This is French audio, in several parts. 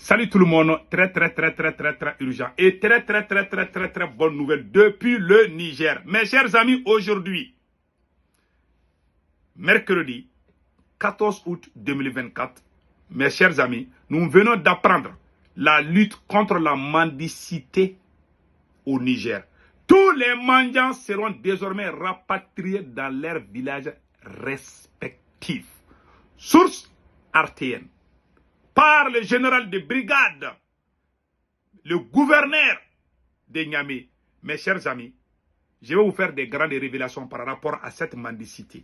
Salut tout le monde, très urgent et très bonne nouvelle depuis le Niger. Mes chers amis, aujourd'hui, mercredi 14 août 2024, mes chers amis, nous venons d'apprendre la lutte contre la mendicité au Niger. Tous les mendiants seront désormais rapatriés dans leurs villages respectifs. Source RTN. Par le général de brigade, le gouverneur de Niamey. Mes chers amis, je vais vous faire des grandes révélations par rapport à cette mendicité.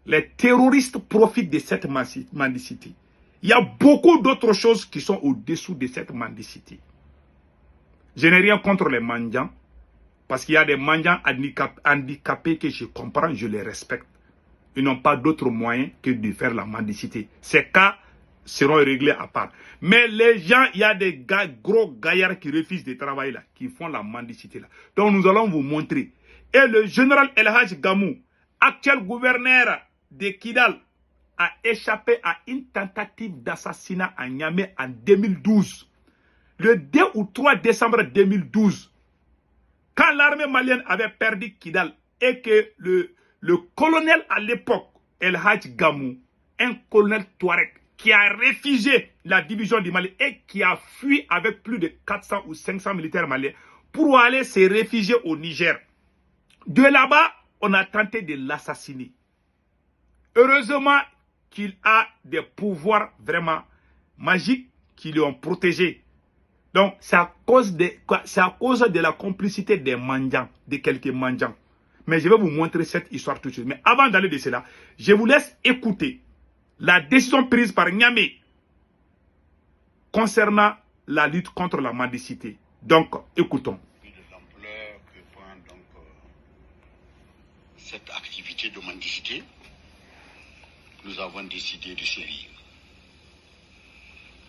Les terroristes profitent de cette mendicité. Il y a beaucoup d'autres choses qui sont au-dessous de cette mendicité. Je n'ai rien contre les mendiants, parce qu'il y a des mendiants handicapés que je comprends, je les respecte. Ils n'ont pas d'autre moyen que de faire la mendicité. Ces cas seront réglés à part. Mais les gens, il y a des gros gaillards qui refusent de travailler là, qui font la mendicité là. Donc nous allons vous montrer. Et le général El Hadj Gamou, actuel gouverneur de Kidal, a échappé à une tentative d'assassinat à Niamey en 2012. Le 2 ou 3 décembre 2012, quand l'armée malienne avait perdu Kidal et que le colonel à l'époque, El Hadj Gamou, un colonel Touareg, qui a réfugié la division du Mali et qui a fui avec plus de 400 ou 500 militaires maliens pour aller se réfugier au Niger. De là-bas, on a tenté de l'assassiner. Heureusement qu'il a des pouvoirs vraiment magiques qui lui ont protégé. Donc, c'est à cause de la complicité des mendiants, de quelques mendiants. Mais je vais vous montrer cette histoire tout de suite. Mais avant d'aller de cela, je vous laisse écouter la décision prise par Niamey concernant la lutte contre la mendicité. Donc, écoutons. De l'ampleur que prend donc cette activité de mendicité, nous avons décidé de sévir.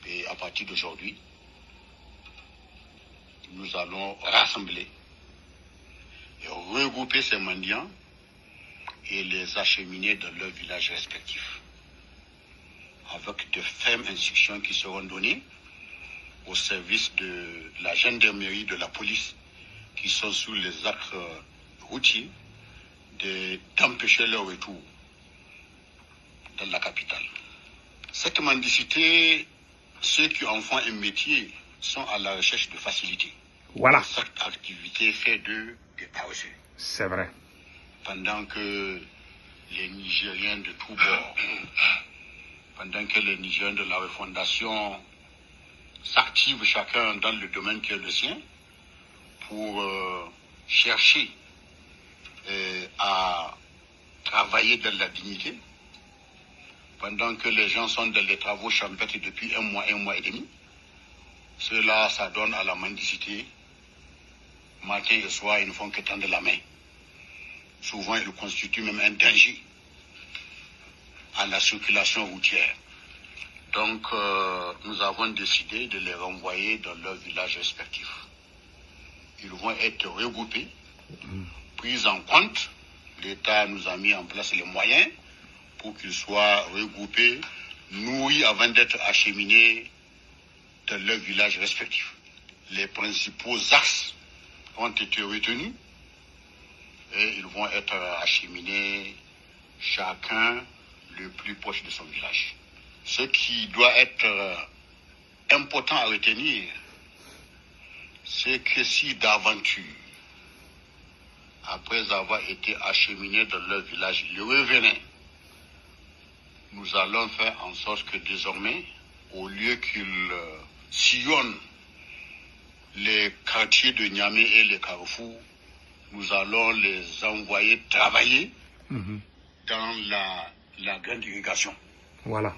Et à partir d'aujourd'hui, nous allons rassembler et regrouper ces mendiants et les acheminer dans leurs villages respectifs, avec de fermes instructions qui seront données au service de la gendarmerie, de la police, qui sont sous les actes routiers, d'empêcher leur retour dans la capitale. Cette mendicité, ceux qui en font un métier sont à la recherche de facilité. Voilà. Cette activité fait d'eux des paresseux. C'est vrai. Pendant que les Nigériens de tous bords, pendant que les Nigériens de la refondation s'activent chacun dans le domaine qui est le sien pour chercher à travailler dans la dignité, pendant que les gens sont dans les travaux champêtres depuis un mois et demi, cela, ça donne à la mendicité. Matin et soir, ils ne font que tendre la main. Souvent, ils constituent même un danger à la circulation routière. Donc, nous avons décidé de les renvoyer dans leurs villages respectifs. Ils vont être regroupés, pris en compte. L'État nous a mis en place les moyens pour qu'ils soient regroupés, nourris avant d'être acheminés dans leurs villages respectifs. Les principaux axes ont été retenus et ils vont être acheminés chacun le plus proche de son village. Ce qui doit être important à retenir, c'est que si d'aventure, après avoir été acheminés dans leur village, ils revenaient, nous allons faire en sorte que désormais, au lieu qu'ils sillonnent les quartiers de Niamey et les carrefours, nous allons les envoyer travailler dans la grande irrigation. Voilà.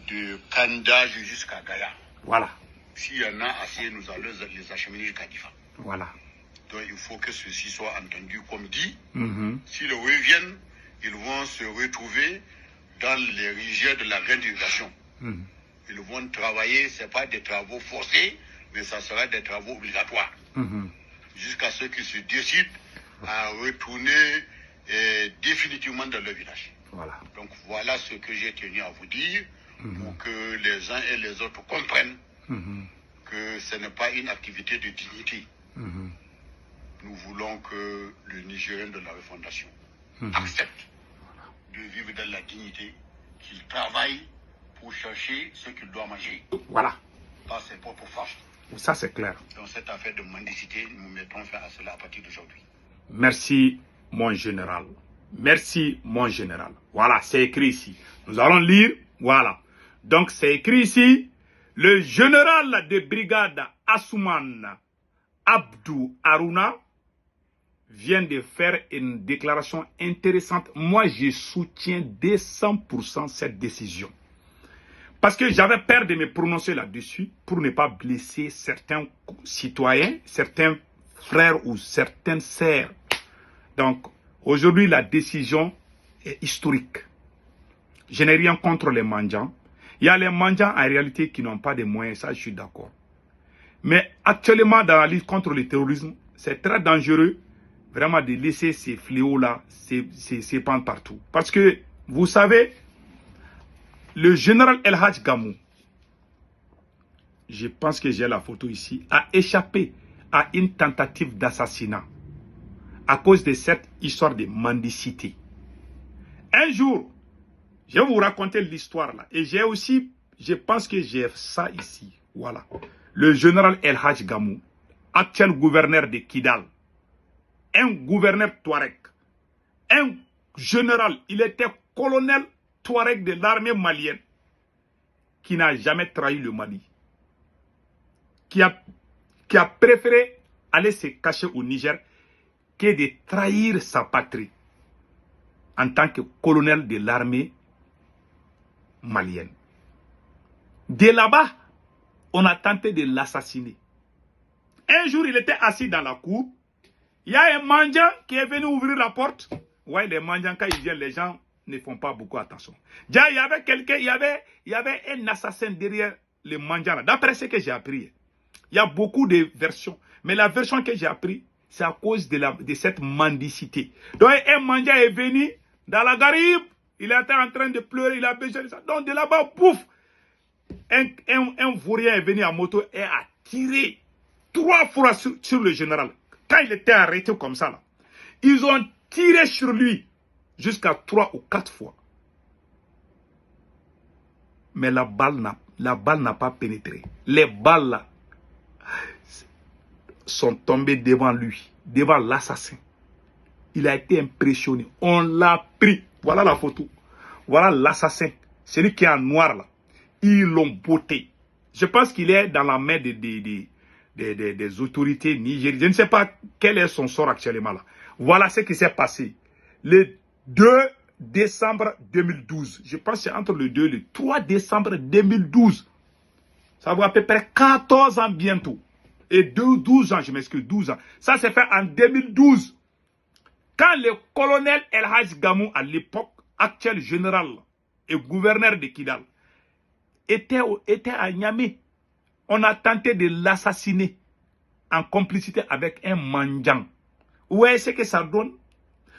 De Kandage jusqu'à Gaïa. Voilà. S'il y en a assez, nous allons les acheminer jusqu'à Difa. Voilà. Donc il faut que ceci soit entendu comme dit. S'ils reviennent, ils vont se retrouver dans les rivières de la grande irrigation. Ils vont travailler, ce n'est pas des travaux forcés, mais ça sera des travaux obligatoires. Jusqu'à ce qu'ils se décident à retourner définitivement dans leur village. Donc voilà ce que j'ai tenu à vous dire pour que les uns et les autres comprennent que ce n'est pas une activité de dignité. Nous voulons que le Nigérien de la refondation accepte de vivre dans la dignité, qu'il travaille pour chercher ce qu'il doit manger. Voilà. Par ses propres forces. Ça, c'est clair. Dans cette affaire de mendicité, nous mettons fin à cela à partir d'aujourd'hui. Merci, mon général. Merci, mon général. Voilà, c'est écrit ici. Nous allons lire. Voilà. Donc, c'est écrit ici. Le général de brigade Assouman Abdou Aruna vient de faire une déclaration intéressante. Moi, je soutiens 200% cette décision. Parce que j'avais peur de me prononcer là-dessus pour ne pas blesser certains citoyens, certains frères ou certaines sœurs. Donc, aujourd'hui, la décision est historique. Je n'ai rien contre les mendiants. Il y a les mendiants en réalité qui n'ont pas de moyens, ça je suis d'accord. Mais actuellement, dans la lutte contre le terrorisme, c'est très dangereux vraiment de laisser ces fléaux-là s'épandre partout. Parce que, vous savez, le général El Hadj Gamou, je pense que j'ai la photo ici, a échappé à une tentative d'assassinat à cause de cette histoire de mendicité. Un jour, je vais vous raconter l'histoire là. Et j'ai aussi, je pense que j'ai ça ici. Voilà. Le général El Hadj Gamou, actuel gouverneur de Kidal, un gouverneur Touareg, un général, il était colonel Touareg de l'armée malienne, qui n'a jamais trahi le Mali, qui a préféré aller se cacher au Niger que de trahir sa patrie en tant que colonel de l'armée malienne. De là-bas, on a tenté de l'assassiner. Un jour, il était assis dans la cour. Il y a un mendiant qui est venu ouvrir la porte. Ouais, les mendiants, quand ils viennent, les gens ne font pas beaucoup attention. Déjà, il y avait quelqu'un, il y avait un assassin derrière les mendiants. D'après ce que j'ai appris, il y a beaucoup de versions. Mais la version que j'ai appris, c'est à cause de cette mendicité. Donc, un mendiant est venu dans la Garibe. Il était en train de pleurer, il a besoin de ça. Donc, de là-bas, pouf, un vaurien est venu en moto et a tiré 3 fois sur le général. Quand il était arrêté comme ça, là, ils ont tiré sur lui jusqu'à 3 ou 4 fois. Mais la balle n'a pas pénétré. Les balles là, sont tombées devant lui, devant l'assassin. Il a été impressionné. On l'a pris. Voilà la photo. Voilà l'assassin. Celui qui est en noir là. Ils l'ont botté. Je pense qu'il est dans la main des autorités nigériennes. Je ne sais pas quel est son sort actuellement là. Voilà ce qui s'est passé. Le 2 décembre 2012. Je pense que c'est entre le 2 et le 3 décembre 2012. Ça va à peu près 14 ans bientôt. Et 12 ans, je m'excuse, 12 ans. Ça s'est fait en 2012. Quand le colonel El Hadj Gamou, à l'époque, actuel général et gouverneur de Kidal, était à Niamey, on a tenté de l'assassiner en complicité avec un mendiant. Ouais, c'est que ça donne.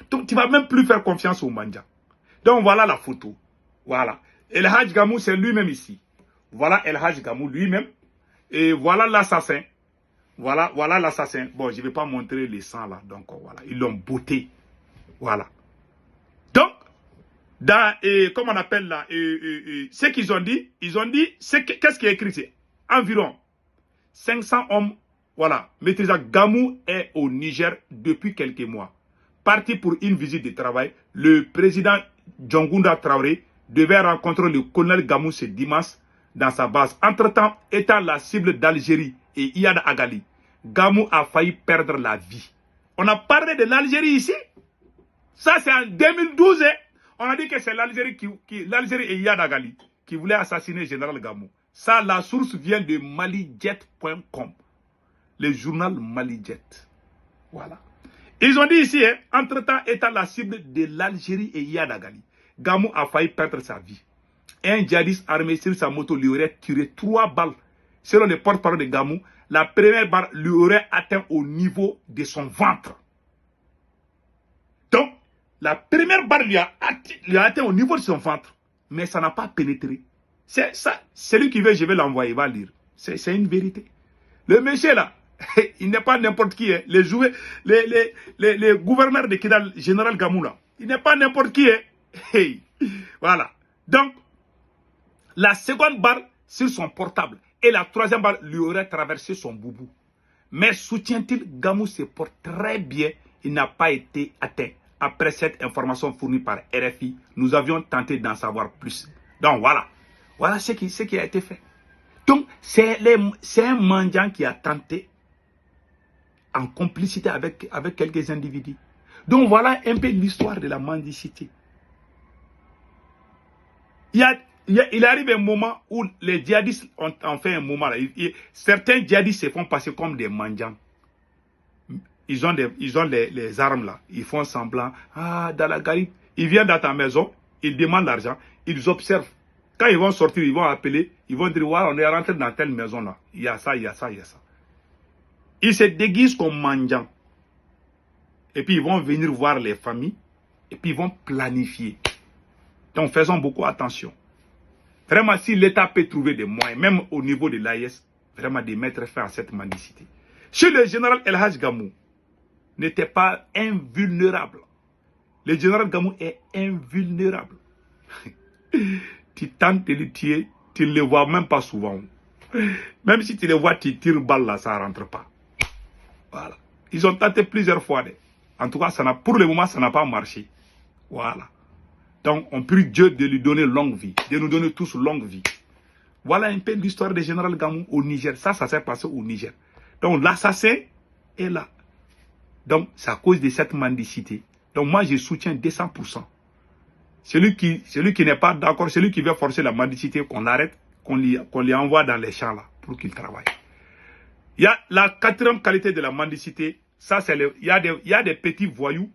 Donc, tu ne vas même plus faire confiance au mendiant. Donc, voilà la photo. Voilà. El Hadj Gamou, c'est lui-même ici. Voilà El Hadj Gamou lui-même. Et voilà l'assassin. Voilà l'assassin. Bon, je ne vais pas montrer le sang là. Donc, voilà. Ils l'ont botté. Voilà. Donc, comment on appelle là, ce qu'ils ont dit, qu'est-ce qui est écrit? C'est environ 500 hommes. Voilà. Maîtrisant Gamou est au Niger depuis quelques mois. Parti pour une visite de travail, le président Djongounda Traoré devait rencontrer le colonel Gamou ce dimanche dans sa base. Entre-temps, étant la cible d'Algérie et Iyad Agali, Gamou a failli perdre la vie. On a parlé de l'Algérie ici. Ça, c'est en 2012. Hein. On a dit que c'est l'Algérie l'Algérie et Iyad Agali qui voulaient assassiner le général Gamou. Ça, la source vient de malijet.com. Le journal Malijet. Voilà. Ils ont dit ici, hein, entre-temps, étant la cible de l'Algérie et Iyad Agali, Gamou a failli perdre sa vie. Un djihadiste armé sur sa moto lui aurait tiré 3 balles. Selon le porte-parole de Gamou, la première balle lui aurait atteint au niveau de son ventre. Donc, la première balle lui a atteint au niveau de son ventre. Mais ça n'a pas pénétré. C'est ça. Celui qui veut, je vais l'envoyer, il va lire. C'est une vérité. Le monsieur là, il n'est pas n'importe qui. Hein. Les gouverneurs de Kidal, général Gamou là, il n'est pas n'importe qui. Hein. Hey. Voilà. Donc, la seconde balle sur son portable et la troisième balle lui aurait traversé son boubou. Mais soutient-il, Gamou se porte très bien. Il n'a pas été atteint. Après cette information fournie par RFI, nous avions tenté d'en savoir plus. Donc voilà. Voilà ce qui a été fait. Donc, c'est un mendiant qui a tenté en complicité avec quelques individus. Donc voilà un peu l'histoire de la mendicité. Il arrive un moment où les djihadistes ont fait un moment là. Certains djihadistes se font passer comme des mendiants. Ils ont les armes là. Ils font semblant. Ah, dans la gare, ils viennent dans ta maison, ils demandent l'argent, ils observent. Quand ils vont sortir, ils vont appeler, ils vont dire, voilà, on est rentré dans telle maison là. Il y a ça, il y a ça, il y a ça. Ils se déguisent comme mendiants. Et puis ils vont venir voir les familles. Et puis ils vont planifier. Donc faisons beaucoup attention. Vraiment, si l'État peut trouver des moyens, même au niveau de l'AIS, vraiment de mettre fin à cette mendicité. Si le général El Hadj Gamou n'était pas invulnérable, le général Gamou est invulnérable. Tu tentes de le tuer, tu ne le vois même pas souvent. Même si tu le vois, tu tires balle là, ça ne rentre pas. Voilà. Ils ont tenté plusieurs fois. En tout cas, pour le moment, ça n'a pas marché. Voilà. Donc, on prie Dieu de lui donner longue vie, de nous donner tous longue vie. Voilà un peu l'histoire du général Gamou au Niger. Ça s'est passé au Niger. Donc, l'assassin est là. Donc, c'est à cause de cette mendicité. Donc, moi, je soutiens 200%. Celui qui n'est pas d'accord, celui qui veut forcer la mendicité, qu'on l'arrête, qu'on lui envoie dans les champs là, pour qu'il travaille. Il y a la quatrième qualité de la mendicité. Ça, c'est il y a des petits voyous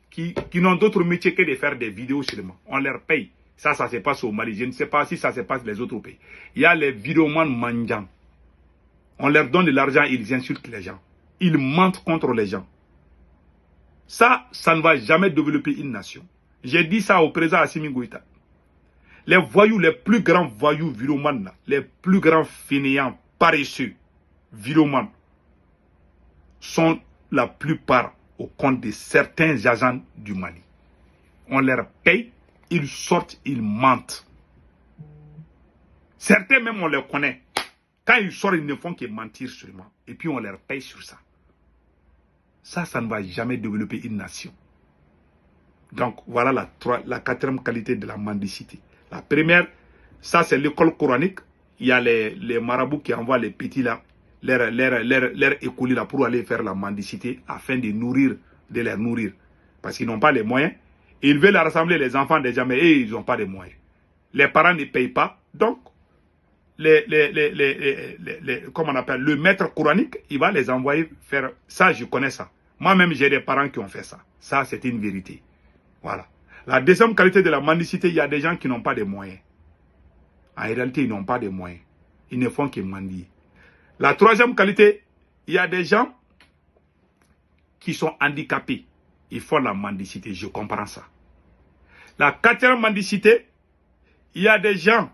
qui n'ont d'autre métier que de faire des vidéos seulement. On leur paye. Ça se passe au Mali. Je ne sais pas si ça se passe dans les autres pays. Il y a les vidéomans mendiants. On leur donne de l'argent, ils insultent les gens. Ils mentent contre les gens. Ça ne va jamais développer une nation. J'ai dit ça au président Assimi Goïta. Les voyous, les plus grands voyous vidéomans, les plus grands fainéants, paresseux, vidéomans, sont la plupart au compte de certains agents du Mali. On leur paye, ils sortent, ils mentent. Certains même, on les connaît. Quand ils sortent, ils ne font que mentir seulement. Et puis on leur paye sur ça. Ça ne va jamais développer une nation. Donc voilà la quatrième qualité de la mendicité. La première, ça c'est l'école coranique. Il y a les marabouts qui envoient les petits là, leur écoliers là pour aller faire la mendicité afin de les nourrir. Parce qu'ils n'ont pas les moyens. Ils veulent rassembler les enfants des gens, mais eux, ils n'ont pas les moyens. Les parents ne payent pas. Donc, comment on appelle, le maître coranique, il va les envoyer faire ça. Je connais ça. Moi-même, j'ai des parents qui ont fait ça. Ça, c'est une vérité. Voilà. La deuxième qualité de la mendicité, il y a des gens qui n'ont pas de moyens. En réalité, ils n'ont pas de moyens. Ils ne font que mendier. La troisième qualité, il y a des gens qui sont handicapés. Ils font la mendicité. Je comprends ça. La quatrième mendicité, il y a des gens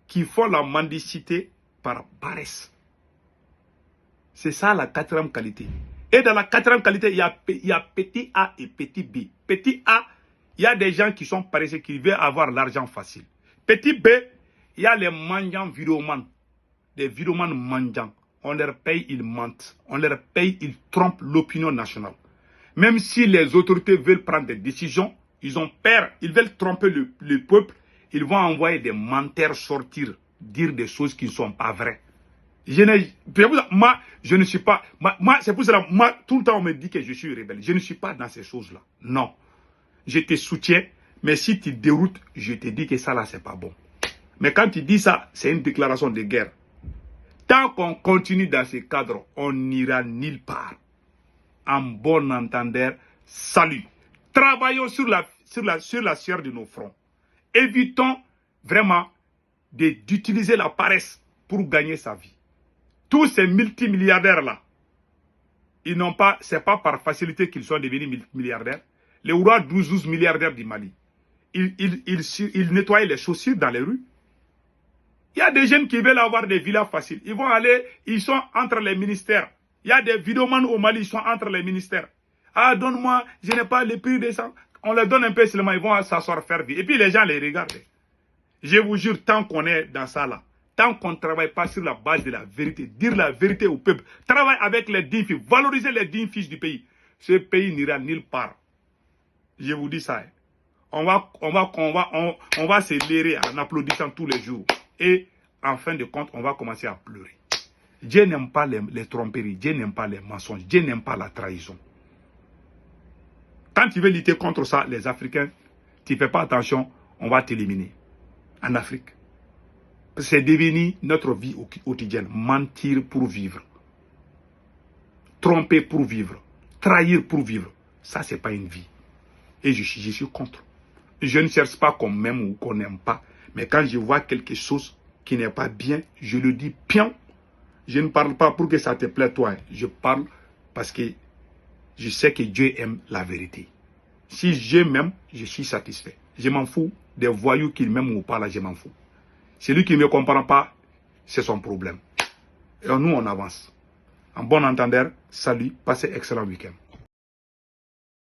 qui font la mendicité par paresse. C'est ça la quatrième qualité. Et dans la quatrième qualité, il y a petit A et petit B. Petit A, il y a des gens qui sont paresseux, qui veulent avoir l'argent facile. Petit B, il y a les mendiants vidéomans. Des vidéomans mendiants. On leur paye, ils mentent. On leur paye, ils trompent l'opinion nationale. Même si les autorités veulent prendre des décisions, ils ont peur, ils veulent tromper le peuple, ils vont envoyer des menteurs sortir, dire des choses qui ne sont pas vraies. Moi, je ne suis pas... Moi, c'est pour cela, moi, tout le temps, on me dit que je suis rebelle. Je ne suis pas dans ces choses-là. Non. Je te soutiens, mais si tu déroutes, je te dis que ça, là, c'est pas bon. Mais quand tu dis ça, c'est une déclaration de guerre. Tant qu'on continue dans ce cadre, on n'ira nulle part. En bon entendeur, salut. Travaillons sur la sueur de nos fronts. Évitons vraiment d'utiliser la paresse pour gagner sa vie. Tous ces multimilliardaires-là, c'est pas par facilité qu'ils sont devenus milliardaires. Les rois 12 milliardaires du Mali, ils nettoyaient les chaussures dans les rues. Il y a des jeunes qui veulent avoir des villas faciles. Ils vont aller, ils sont entre les ministères. Il y a des vidéomans au Mali, ils sont entre les ministères. Ah, donne-moi, je n'ai pas le prix de ça. On leur donne un peu seulement, ils vont s'asseoir faire vie. Et puis les gens les regardent. Je vous jure, tant qu'on est dans ça là, tant qu'on ne travaille pas sur la base de la vérité, dire la vérité au peuple, travailler avec les dignes fils, valoriser les dignes fils du pays, ce pays n'ira nulle part. Je vous dis ça. On va se lérer en applaudissant tous les jours. Et en fin de compte, on va commencer à pleurer. Dieu n'aime pas les tromperies, Dieu n'aime pas les mensonges, Dieu n'aime pas la trahison. Quand tu veux lutter contre ça, les Africains, tu ne fais pas attention, on va t'éliminer. En Afrique. C'est devenu notre vie quotidienne. Mentir pour vivre. Tromper pour vivre. Trahir pour vivre. Ça, ce n'est pas une vie. Et je suis contre. Je ne cherche pas qu'on m'aime ou qu'on n'aime pas. Mais quand je vois quelque chose qui n'est pas bien, je le dis bien. Je ne parle pas pour que ça te plaise toi. Je parle parce que je sais que Dieu aime la vérité. Si Dieu m'aime, je suis satisfait. Je m'en fous des voyous qu'il m'aime ou pas, là, je m'en fous. Celui qui ne me comprend pas, c'est son problème. Et nous, on avance. En bon entendeur, salut, passez excellent week-end.